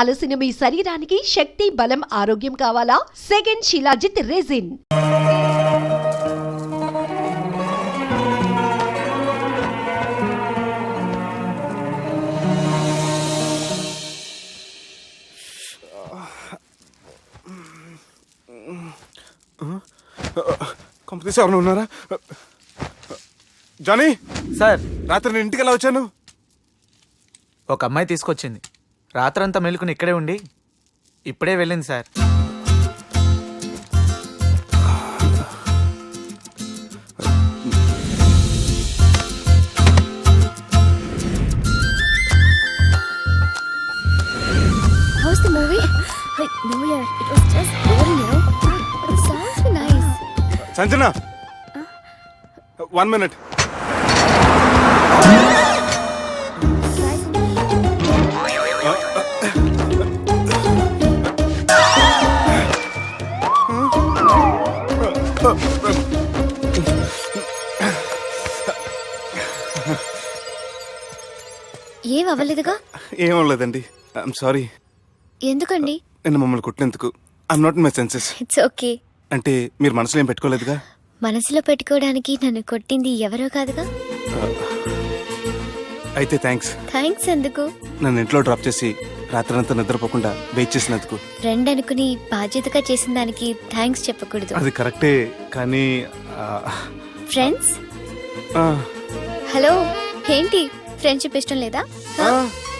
అలసిన మీ శరీరానికి శక్తి, బలం, ఆరోగ్యం కావాలా? Second shilajit resin. కంపెనీస్ ఎవరైనా ఉన్నారా? జానీ సార్, రాత్రి నేను ఇంటికి ఎలా వచ్చాను? ఒక అమ్మాయి తీసుకొచ్చింది. రాత్రంతా మెలుకుని ఇక్కడే ఉండి ఇప్పుడే వెళ్ళింది sir. How's the movie? No, yeah, it was just boring, you know. But the songs were nice. Sanjana, 1 minute. ఏం అవ్వలేదుగా? ఏం లేదండి. I'm sorry. ఎందుకండి? నేను మమ్మల్ని కొట్టినందుకు I'm not in my senses. It's okay. అంటే మీరు మనసులో ఏం పెట్టుకోలేదుగా? మనసులో పెట్టుకోవడానికి నన్ను కొట్టింది ఎవరో కాదుగా. అయితే థ్యాంక్స్. థ్యాంక్స్ ఎందుకు? నన్ను ఇంట్లో డ్రాప్ చేసి రాత్రంతా నిద్రపోకుండా వెయిట్ చేసినందుకు. ఫ్రెండ్ అనుకుని బాధ్యతగా చేసిన దానికి థ్యాంక్స్ చెప్పకూడదు. అది కరెక్టే, కానీ ఫ్రెండ్స్, హలో, ఏంటి ఫ్రెండ్షిప్ ఇష్టం లేదా?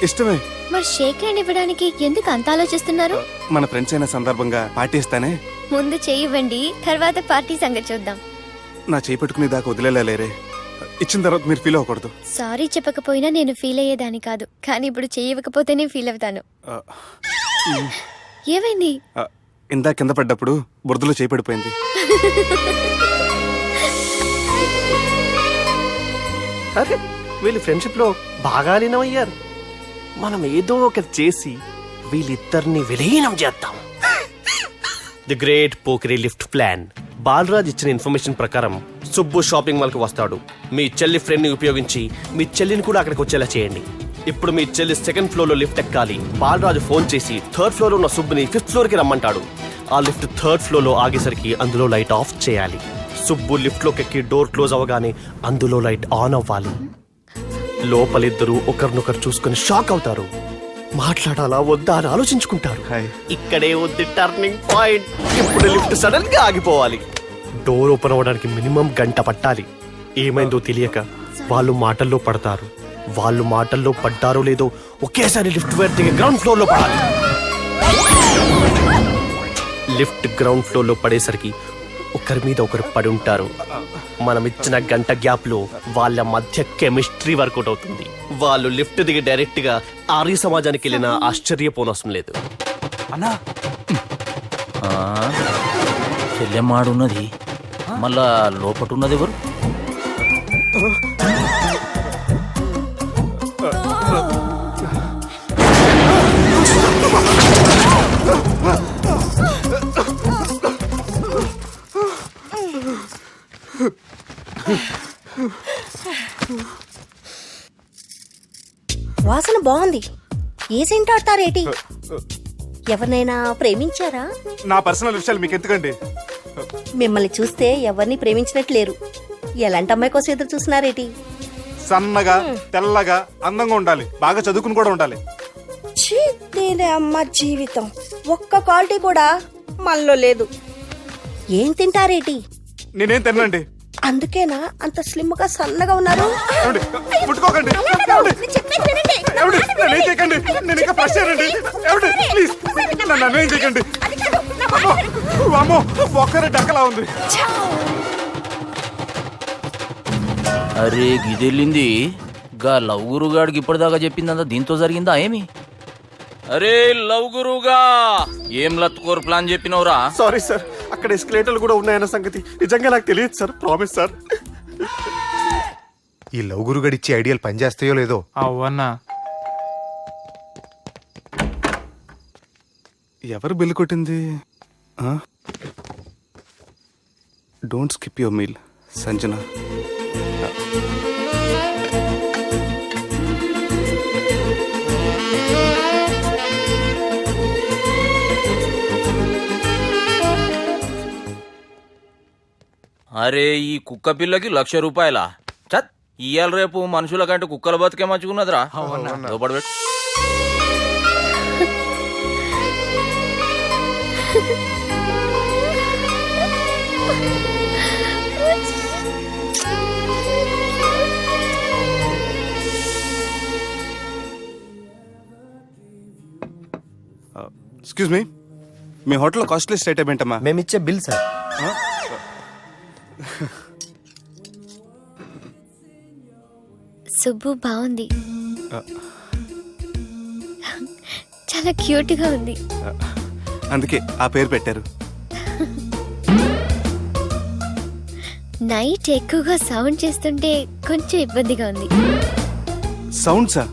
ఇష్టమే. మరి షేక్ హ్యాండ్ ఇవ్వడానికి ఎందుకు అంత ఆలోచిస్తున్నారు? మన ఫ్రెండ్స్ అయిన సందర్భంగా పార్టీ ఇస్తానే. ముందు చెయ్యివ్వండి, తర్వాత పార్టీ సంగతి చూద్దాం. నా చేయి పెట్టుకునే దాకా వదిలేలేరే. ఇచ్చిన తర్వాత మీరు ఫీల్ అవ్వకూడదు. సారీ చెప్పకపోయినా నేను ఫీల్ అయ్యేదాన్ని కాదు, కానీ ఇప్పుడు చెయ్యకపోతేనే ఫీల్ అవుతాను. ఏమైంది? ఇందా కింద పడ్డప్పుడు బురదలో చేయి పడిపోయింది. అరే, వీళ్ళు ఫ్రెండ్షిప్ లో బాగా లీనమయ్యారు. మనం ఏదో ఒకటి చేసి వీళ్ళిద్దరిని విలీనం చేద్దాం. ది గ్రేట్ పోకరీ లిఫ్ట్ ప్లాన్. బాలరాజ్ ఇచ్చిన ఇన్ఫర్మేషన్ ప్రకారం సుబ్బు షాపింగ్ మాల్ కి వస్తాడు. మీ చెల్లి ఫ్రెండ్ ని ఉపయోగించి మీ చెల్లిని కూడా అక్కడికి వచ్చేలా చేయండి. ఇప్పుడు మీ చెల్లి 2nd ఫ్లోర్ లో లిఫ్ట్ ఎక్కాలి. బాలరాజు ఫోన్ చేసి 3rd ఫ్లోర్ లో ఉన్న సుబ్బుని 5th ఫ్లోర్ కి రమ్మంటాడు. ఆ లిఫ్ట్ 3rd ఫ్లోర్ లో ఆగేసరికి అందులో లైట్ ఆఫ్ చేయాలి. సుబ్బు లిఫ్ట్ లోకి ఎక్కి డోర్ క్లోజ్ అవ్వగానే అందులో లైట్ ఆన్ అవ్వాలి. లోపలిద్దరూ ఒకరినొకరు చూసుకుని షాక్ అవుతారు. మాట్లాడాలా వద్దా అని ఆలోచించుకుంటారు. ఇక్కడే ఉంది టర్నింగ్ పాయింట్. ఇప్పుడు లిఫ్ట్ సడన్ గా ఆగిపోవాలి. డోర్ ఓపెన్ అవ్వడానికి మినిమం 1 గంట పట్టాలి. ఏమైందో తెలియక వాళ్ళు మాటల్లో పడతారు. వాళ్ళు మాటల్లో పడ్డారో లేదో ఒకేసారి లిఫ్ట్ వైర్ దిగి గ్రౌండ్ ఫ్లోర్ లో పడాలి. లిఫ్ట్ గ్రౌండ్ ఫ్లోర్ లో పడేసరికి ఒకరి మీద ఒకరు పడి ఉంటారు. మనం ఇచ్చిన 1 గంట గ్యాప్ లో వాళ్ళ మధ్య కెమిస్ట్రీ వర్కౌట్ అవుతుంది. వాళ్ళు లిఫ్ట్ దిగి డైరెక్ట్ గా ఆర్య సమాజానికి వెళ్ళినా ఆశ్చర్యపోనవసరం లేదు. అన్నా, చెల్లెమ్మాడున్నది, మళ్ళా లోపటున్నది ఎవరు? వాసన బాగుంది. ఏ సెంట్ ఆడతారేటి? ఎవరినైనా ప్రేమించారా? నా పర్సనల్ విషయాలు మీకు ఎందుకండి? మిమ్మల్ని చూస్తే ఎవరిని ప్రేమించినట్లేరు. ఎలాంటి అమ్మాయి కోసం ఎదురు చూస్తున్నారేటి? సన్నగా, తెల్లగా, అందంగా ఉండాలి. బాగా చదువుకుని కూడా ఉండాలి. దీని అమ్మ జీవితం ఒక్క క్వాలిటీ కూడా మనలో లేదు. ఏం తింటారేటి? నేనేం తినండి. అందుకేనా అంత స్లిమ్ గా సన్నగా ఉన్నారు? ముట్టుకోకండి. నేను ఇంకా ఫ్రెష్ అయ్యానండి. ప్లీజ్ నన్ను అన్వేం చేయకండి. అమ్మో, ఒక్కరే డక్కలా ఉంది. అరే గిదెళ్ళింది. గా లవ్ గురుగాడికి ఇప్పటిదాకా చెప్పిందంతా దీంతో జరిగిందా ఏమి? అరే లవ్ గురుగా, ఏం లత్కోర్ ప్లాన్ చెప్పినవురా? సారీ సార్, అక్కడ ఎస్కలేటర్లు కూడా ఉన్నాయన్న సంగతి నిజంగా నాకు తెలియదు సార్. Promise sir. ఈ లవ్ గురుగడిచ్చే ఐడియాలు పనిచేస్తాయో లేదో. అవ్వన్నా, ఎవరు బిల్లు కొట్టింది? Don't skip your meal, Sanjana. అరే ఈ కుక్క పిల్లకి 1,00,000 రూపాయలా? చత్ ఇయ్యాల రేపు మనుషుల కంటే కుక్కల బతికే మంచుకున్నదిరా. లోపల పెట్టు. ఎక్స్క్యూజ్ మీ, మీ హోటల్లో కాస్ట్లీ స్టేట్ ఏంటమ్మా? మేమిచ్చే బిల్ సార్. సుబ్బు బాగుంది, చాలా క్యూట్ గా ఉంది. అందుకే ఆ పేరు పెట్టారు. నైట్ ఎక్కువగా సౌండ్ చేస్తుంటే కొంచెం ఇబ్బందిగా ఉంది. సౌండ్సా?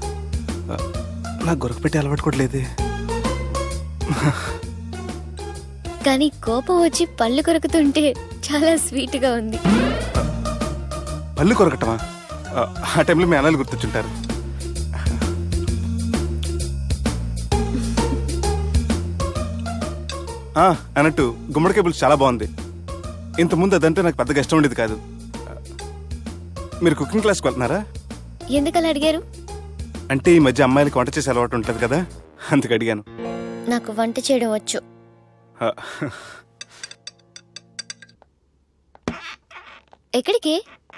నాకు గొరక పెట్టి అలవాటు కూడా లేదే. కానీ కోపం వచ్చి పళ్ళు కొరుకుతుంటే చాలా స్వీట్ గా ఉంది. పళ్ళు కొరకటమా? ఆ టైంలో మీ అన్నలు గుర్తొచ్చుంటారు. అన్నట్టు గుమ్మడికాయ పులుసు చాలా బాగుంది. ఇంతకుముందు అదంటే నాకు పెద్దగా ఇష్టం ఉండేది కాదు. మీరు కుకింగ్ క్లాస్కి వెళ్తున్నారా? ఎందుకలా అడిగారు? అంటే ఈ మధ్య అమ్మాయిలకి వంట చేసే అలవాటు ఉంటుంది కదా, అందుకు అడిగాను. నాకు వంట చేయడం వచ్చు. ఎక్కడికి?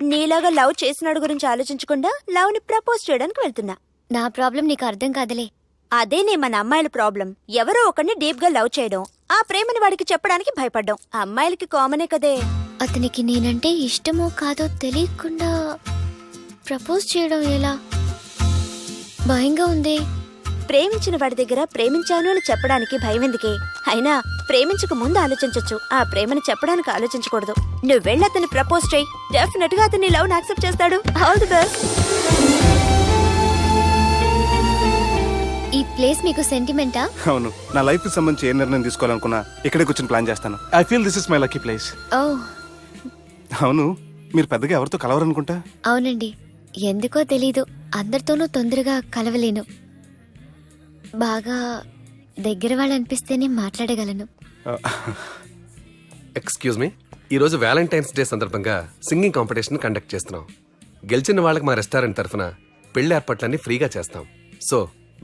నీలాగా లవ్ చేసినాడు గురించి ఆలోచించకుండా లవ్ ని ప్రపోజ్ చేయడానికి వెళ్తున్నా. నా ప్రాబ్లం నీకు అర్థం కాదులే. అదేనే మన అమ్మాయిల ప్రాబ్లం. ఎవరో ఒకరిని డీప్ గా లవ్ చేయడం, ఆ ప్రేమని వాడికి చెప్పడానికి భయపడ్డం అమ్మాయిలకి కామనే కదే. అతనికి నేనంటే ఇష్టమో కాదో తెలియకుండా ప్రపోజ్ చేయడం ఎలా? భయంగా ఉంది. ప్రేమించిన వాడి దగ్గర ప్రేమించాను అని చెప్పడానికి భయం ఎందుకే? అయినా ప్రేమించక ముందు ఆలోచించొచ్చు, ఆ ప్రేమని చెప్పడానికి ఆలోచించకూడదు. నువ్వు వెళ్ళి అతన్ని ప్రపోజ్ చేయి, డెఫినెట్ గా అతన్ని లవ్ యాక్సెప్ట్ చేస్తాడు. All the best. ఈ ప్లేస్ మీకు సెంటిమెంటా? అవును, నా లైఫ్ కి సంబంధించి ఏ నిర్ణయం తీసుకోవాలనుకున్నా ఇక్కడే కూర్చొని ప్లాన్ చేస్తాను. I feel this is my lucky place. ఓ అవును, మీరు పెద్దగా ఎవరితో కలవరనుకుంటా? అవునండి, ఎందుకో తెలీదు, అందరితోనూ తొందరగా కలవలేను. బాగా దగ్గర వాళ్ళు అనిపిస్తేనే మాట్లాడగలను. ఎక్స్క్యూజ్ మీ, ఈరోజు వ్యాలంటైన్స్ డే సందర్భంగా సింగింగ్ కాంపిటీషన్ కండక్ట్ చేస్తున్నాం. గెలిచిన వాళ్ళకి మా రెస్టారెంట్ తరఫున పెళ్లి ఏర్పాట్లన్నీ ఫ్రీగా చేస్తాం. సో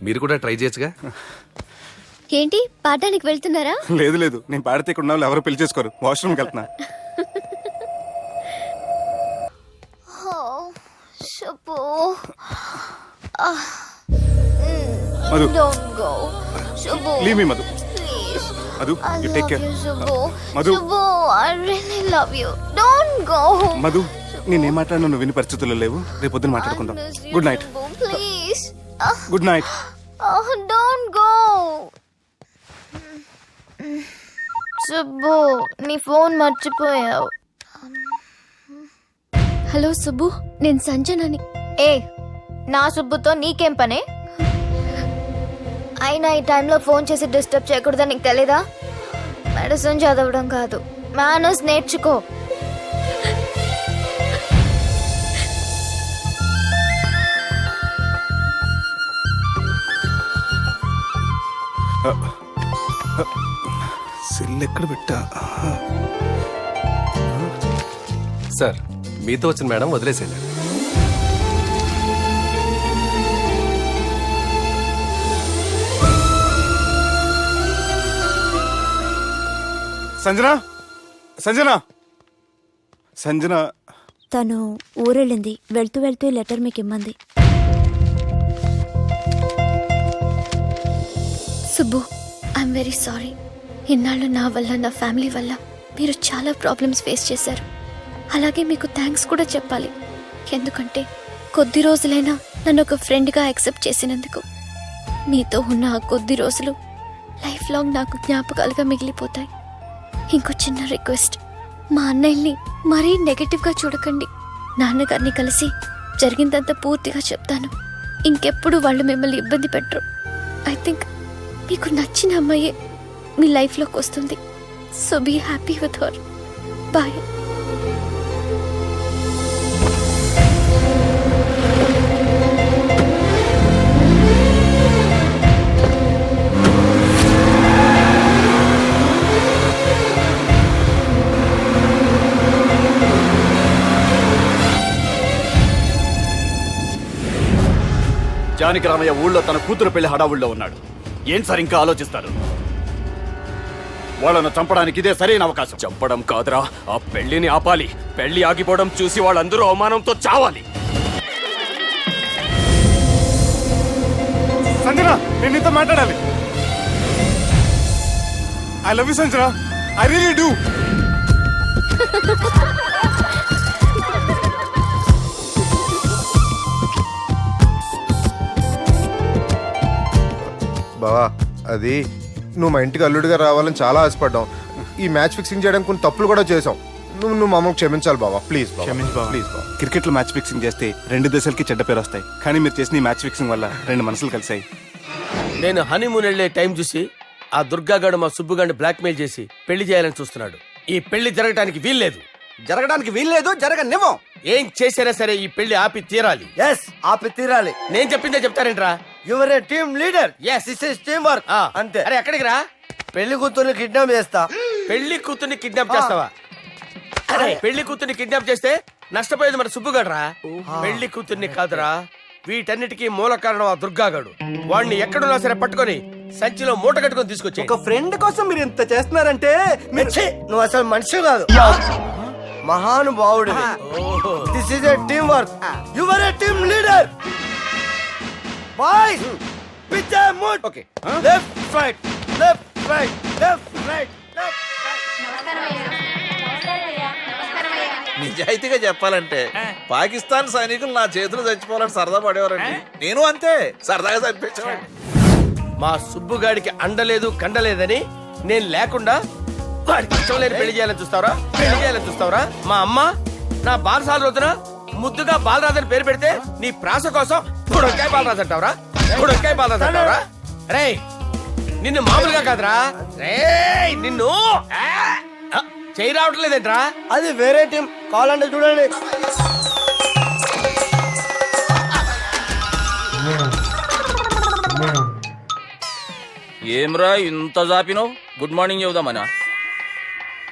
మీరు కూడా ట్రై చేయొచ్చుగా. ఏంటి పాడడానికి వెళ్తున్నారా? లేదు లేదు, నేను పాడితే ఇక్కడ ఉన్న వాళ్ళు ఎవరు పెళ్లి చేసుకోరు. వాష్రూమ్కి వెళ్తున్నా. Madhu, leave me Madhu. Madhu, you take care. Madhu, Madhu, నేనేం మాట్లాడినా నువ్వు విని పరిస్థితుల్లో లేవు. రేపు పొద్దున మాట్లాడుకుందాం. Good night. Good night. Don't go. Subbu, నీ ఫోన్ మర్చిపోయావు. హలో సుబ్బు, నేను సంజనని. ఏ, నా సుబ్బుతో నీకేం పనే? అయినా ఈ టైంలో ఫోన్ చేసి డిస్టర్బ్ చేయకూడదని నీకు తెలీదా? మెడిసిన్ చదవడం కాదు, మేనర్స్ నేర్చుకో. సెల్ ఎక్కడ పెట్టా? సార్, మీతో వచ్చిన మేడం వదిలేసేయండి. సంజన, సంజన, సంజన. తను ఊరెళ్ళింది. వెళ్తూ వెళ్తూ ఈ లెటర్ మీకు ఇమ్మంది. Subbu, I'm very sorry. ఇన్నాళ్ళు నా వల్ల, నా ఫ్యామిలీ వల్ల మీరు చాలా ప్రాబ్లమ్స్ ఫేస్ చేశారు. అలాగే మీకు థ్యాంక్స్ కూడా చెప్పాలి. ఎందుకంటే కొద్ది రోజులైనా నన్ను ఒక ఫ్రెండ్గా యాక్సెప్ట్ చేసినందుకు. మీతో ఉన్న ఆ కొద్ది రోజులు లైఫ్ లాంగ్ నాకు జ్ఞాపకాలుగా మిగిలిపోతాయి. ఇంకో చిన్న రిక్వెస్ట్, మా అన్నయ్యని మరీ నెగటివ్గా చూడకండి. నాన్నగారిని కలిసి జరిగిందంతా పూర్తిగా చెప్తాను. ఇంకెప్పుడు వాళ్ళు మిమ్మల్ని ఇబ్బంది పెట్టరు. ఐ థింక్ మీకు నచ్చిన అమ్మాయే మీ లైఫ్లోకి వస్తుంది. So be happy with her. Bye. Janaki Ramayya ఊళ్ళో తన కూతురు పెళ్లి హడావుల్లో ఉన్నాడు. ఏం సార్ ఇంకా ఆలోచిస్తారు? వాళ్ళను చంపడానికి ఇదే సరైన అవకాశం. చంపడం కాదురా, ఆ పెళ్లిని ఆపాలి. పెళ్లి ఆగిపోవడం చూసి వాళ్ళందరూ అవమానంతో చావాలి. సంజన, నేను నీతో మాట్లాడాలి. I love you Sanjana, I really do. బావా అది నువ్వు మా ఇంటికి అల్లుడిగా రావాలని చాలా ఆశపడ్డాం. ఈ మ్యాచ్ ఫిక్సింగ్ చేయడానికి కొన్ని తప్పులు కూడా చేసాం. నువ్వు మా అమ్మకు క్షమించాలి బావా, ప్లీజ్. క్షమించు బావ. ప్లీజ్ బావ. క్రికెట్లో మ్యాచ్ ఫిక్సింగ్ చేస్తే 2 దేశాలకి చెడ్డ పేరు వస్తాయి. కానీ మీరు చేసిన ఈ మ్యాచ్ ఫిక్సింగ్ వల్ల 2 మనసులు కలిసాయి. నేను హనీమూన్ వెళ్లే టైం చూసి ఆ దుర్గాగాడు మా సుబ్బుగాడిని బ్లాక్మెయిల్ చేసి పెళ్లి చేయాలని చూస్తున్నాడు. ఈ పెళ్లి జరగడానికి వీల్లేదు. జరగడానికి వీల్లేదు, జరగనివ్వం. ఏం చేసినా సరే ఈ పెళ్లి ఆపి తీరాలి. ఎస్, ఆపి తీరాలి. నేను చెప్పిందే చెప్తారేంట్రా? Your a team leader. Yes. This is team work. అంతే. అరే ఎక్కడికి రా? పెళ్లి కూతుర్ని కిడ్నాప్ చేస్తా. పెళ్లి కూతుర్ని కిడ్నాప్ చేస్తావా? అరే పెళ్లి కూతుర్ని కిడ్నాప్ చేస్తే నష్టపోయేది మన సుబ్బుగాడురా. పెళ్లి కూతుర్ని కాదురా, వీటన్నిటికీ మూల కారణం ఆ దుర్గాగాడు. వాడిని ఎక్కడున్నా సరే పట్టుకొని సంచిలో మూట కట్టుకొని తీసుకొచ్చి. ఒక ఫ్రెండ్ కోసం మీరు ఇంత చేస్తున్నారంటే నువ్వు అసలు మనిషి కాదు, మహానుభావుడు. This is a team work. Your a team leader. Boys, pitch A mood. Okay. Left right, left right, left right, left నిజాయితీగా చెప్పాలంటే పాకిస్తాన్ సైనికులు నా చేతులు చచ్చిపోవాలని సరదా పడేవారండి. నేను అంతే సరదాగా చనిపించేవాడిని. మా సుబ్బుగాడికి అండలేదు కండలేదని నేను లేకుండా వాడికి ఇష్టం లేని పెళ్లి చేయాలని చూస్తావరా? పెళ్లి చేయాలని చూస్తావరా? మా అమ్మ నా బాలసాల రోజున ముద్దుగా బాలరాజు అని పేరు పెడితే నీ ప్రాస కోసం గుడొక్కాయ బాలరాజు అంటావరా? గుడొక్కాయ బాలరాజు అంటావరా? రే నిన్ను మామూలుగా కాదురా, రే నిన్ను చేయి రావట్లేదేంట్రా? అది వేరే టీం, కావాలంటే చూడండి. ఏమ్రా ఇంత జాపినావు? Good morning చెబుదామనా?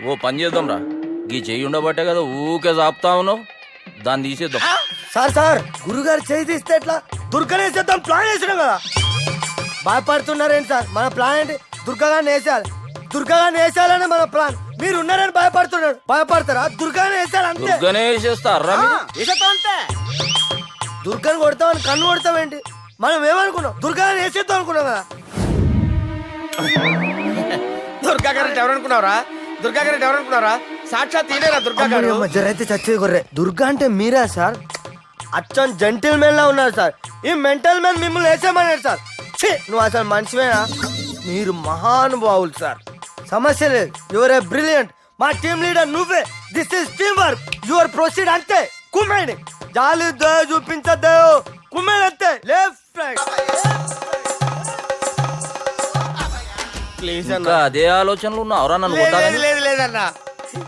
ఓ పని చేద్దాం రా, గీ చెయ్యి ఉండబట్టే కదా ఊకే జాపుతా ఉన్నావు. దాన్ని తీసేద్దాం. సార్ గురుగారు చేయి తీస్తే ఎట్లా? దుర్గనేసేద్దాం ప్లాన్ వేసినాం కదా. భయపడుతున్నారేంటి సార్? మన ప్లాన్ ఏంటి? దుర్గాగాన్ని వేసేయాలి. దుర్గాగాన్ని వేసేయాలని మన ప్లాన్. మీరు ఉన్నారని భయపడుతున్నాడు. భయపడతారా? దుర్గానే వేసేయాలి అంతే. దుర్గనే వేసేస్తారా? అంతే. దుర్గాని కొడతామని కన్ను కొడతామేంటి? మనం ఏమనుకున్నాం? దుర్గాని వేసేద్దాం అనుకున్నాం కదా. దుర్గా గారు ఎవరనుకున్నారా? దుర్గా గారు ఎవరనుకున్నారా? సాక్షాత్ తీరేరా దుర్గా గారు. అయితే చచ్చేది కొర్రే. దుర్గా అంటే మీరా సార్? అచ్చం జెంటిల్ మెన్ లా ఉన్నారు సార్. ఈ మెంటల్ మెన్ మిమ్మల్ని వేసేమన్నాడు సార్. ఛీ, నువ్వు అసలు మనిషివేనా? మీరు మహానుభావులు సార్. సమస్య లేదు. Your a brilliant. మా టీమ్ లీడర్ నువ్వే. This is team work. Your proceed అంతే. కుమ్మేని జాలి దయ చూపించద్దు. కుమ్మేని అంతే. Left right. ప్లీజ్ ఇంకా అదే ఆలోచనలు ఉన్నావురా నన్ను కొట్టాలని? లేదు లేదన్నా,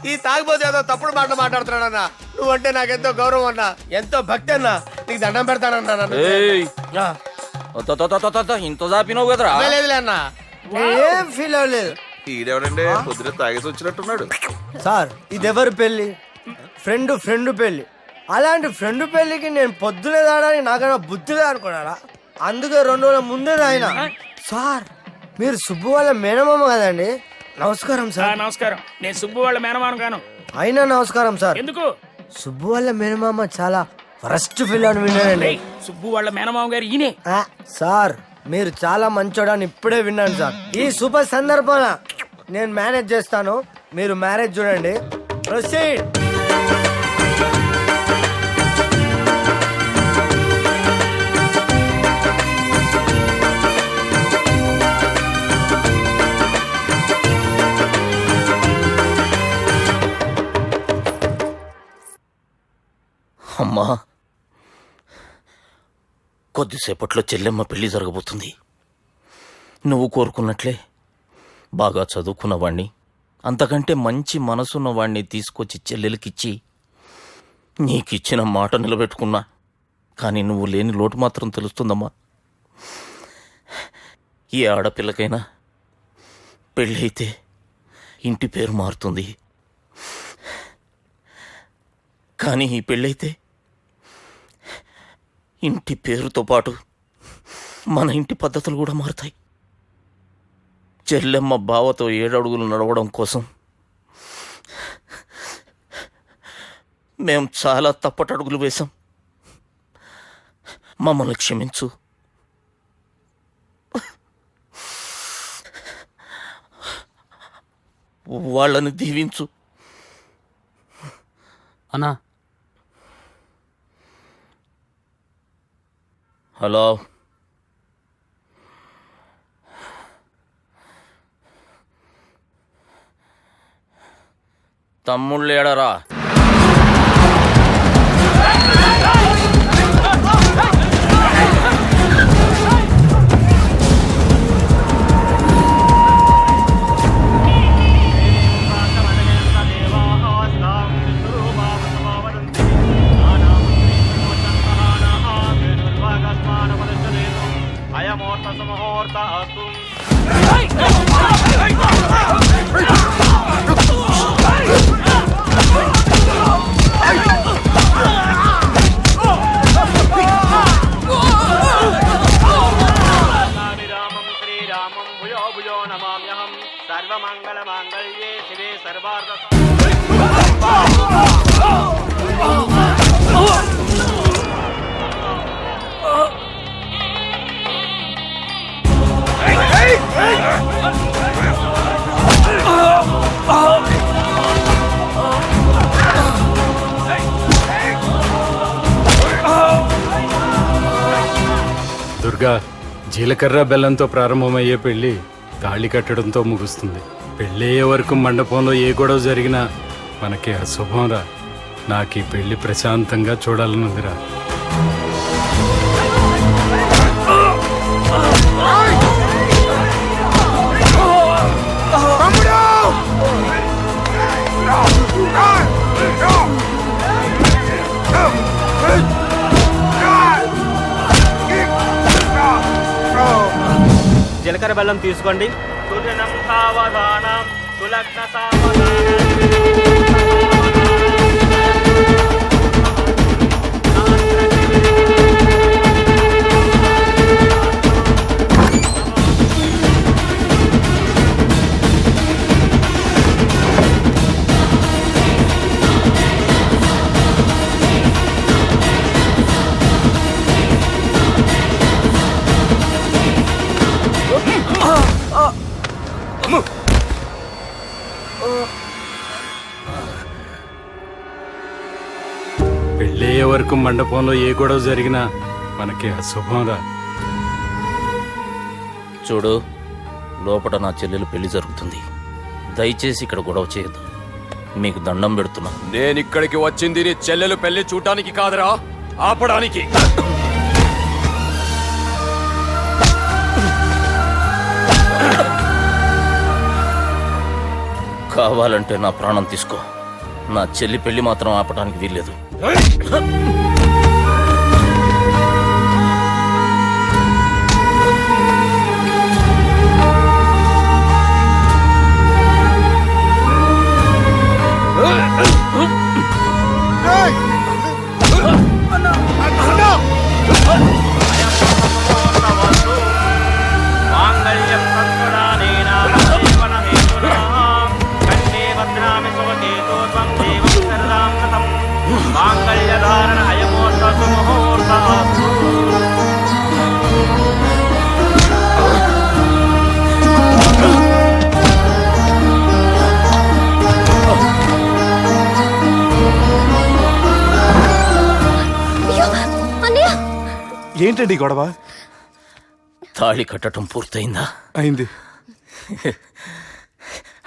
ఈ తాగిపోతే ఏదో తప్పుడు మాట మాట్లాడుతున్నాడన్నా. నువ్వంటే నాకెంతో గౌరవం అన్నా, ఎంతో భక్తి అన్నా. నీకు దండం పెడతానన్నా. ఏయ్, ఇంత జాపినావు కదరా? లేదులే అన్నా. ఏం ఫీల్ అవ్వలేదు ఈడెవడండి పొద్దున తాగేసి వచ్చినట్టున్నాడు. సార్. ఇది ఎవరు పెళ్లి? ఫ్రెండ్ పెళ్లి. అలాంటి ఫ్రెండ్ పెళ్లికి నేను పొద్దునే తాగడానికి నాకన్నా బుద్ధిలే అనుకున్నారా? అందుకే 2 రోజుల ముందే తాగినా. సార్ మీరు సుబ్బు వాళ్ళ మేనమామ కదండి? నమస్కారం సార్. నమస్కారం. నేను సుబ్బు వాళ్ళ మేనమాను గాను. అయినా నమస్కారం సార్. ఎందుకు? సుబ్బు వాళ్ళ మేనమామ చాలా ఫస్ట్ ఫిల్ అని విన్నానండి. సుబ్బు వాళ్ళ మేనమామ గారు ఈయనే. సార్ మీరు చాలా మంచోడని ఇప్పుడే విన్నాను సార్. ఈ శుభ సందర్భాన నేను మేనేజ్ చేస్తాను, మీరు మ్యారేజ్ చూడండి. ప్రొసీడ్. అమ్మా, కొద్దిసేపట్లో చెల్లెమ్మ పెళ్లి జరగబోతుంది. నువ్వు కోరుకున్నట్లే బాగా చదువుకున్నవాణ్ణి, అంతకంటే మంచి మనసున్నవాణ్ణి తీసుకొచ్చి చెల్లెలకిచ్చి నీకిచ్చిన మాట నిలబెట్టుకున్నా. కానీ నువ్వు లేని లోటు మాత్రం తెలుస్తుందమ్మా. ఏ ఆడపిల్లకైనా పెళ్ళైతే ఇంటి పేరు మారుతుంది. కానీ ఈ పెళ్ళైతే ఇంటి పేరుతో పాటు మన ఇంటి పద్ధతులు కూడా మారుతాయి. చెల్లెమ్మ బావతో 7 అడుగులు నడవడం కోసం మేం చాలా తప్పటడుగులు వేశాం. మమ్మల్ని క్షమించు. వాళ్ళని దీవించు. అన్నా హలో, తమ్ముళ్ళు ఏడరా? సర్వమంగళమాంగళ్యే శివే సర్వార్థ దుర్గా, జీలకర్ర బెల్లంతో ప్రారంభమయ్యే పెళ్లి తాళి కట్టడంతో ముగుస్తుంది. పెళ్ళయ్యే వరకు మండపంలో ఏ గొడవ జరిగినా మనకి అశుభంరా. నాకు ఈ పెళ్లి ప్రశాంతంగా చూడాలనుందిరా. జీలకర్ర బెల్లం తీసుకోండి. సుజనం సావధానం సులగ్న సావధానం. పెళ్ళయ్యే వరకు మండపంలో ఏ గొడవ జరిగినా మనకి అశుభంరా. చూడు, లోపల నా చెల్లెలు పెళ్లి జరుగుతుంది. దయచేసి ఇక్కడ గొడవ చేయొద్దు. మీకు దండం పెడుతున్నా. నేను ఇక్కడికి వచ్చింది నీ చెల్లెలు పెళ్లి చూడటానికి కాదురా, ఆపడానికి. కావాలంటే నా ప్రాణం తీసుకో. నా చెల్లి పెళ్లి మాత్రం ఆపడానికి వీల్లేదు. ఏంటండి గొడవ? తాళి కట్టడం పూర్తయిందా? అయింది.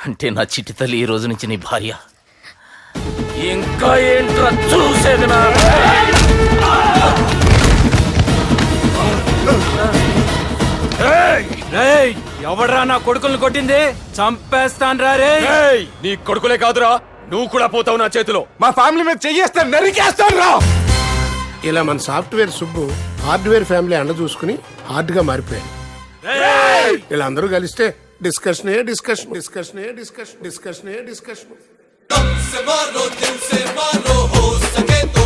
అంటే నా చిట్టి తల్లి ఈ రోజు నుంచి నీ భార్య. ఇంకా ఏంట్రా చూసేది? ఎవడ్రా నా కొడుకుల్ని కొట్టింది? చంపేస్తాను రా రే. నీ కొడుకులే కాదురా, నువ్వు కూడా పోతావు నా చేతిలో. మా ఫ్యామిలీ మీద చెయ్యేస్తాను, నరికేస్తాను రా. ఇలా మన సాఫ్ట్వేర్ సుబ్బు హార్డ్వేర్ ఫ్యామిలీ అండ చూసుకుని హార్డ్ గా మారిపోయాడు. వీళ్ళందరూ కలిస్తే discussion discussion discussion discussion discussion discussion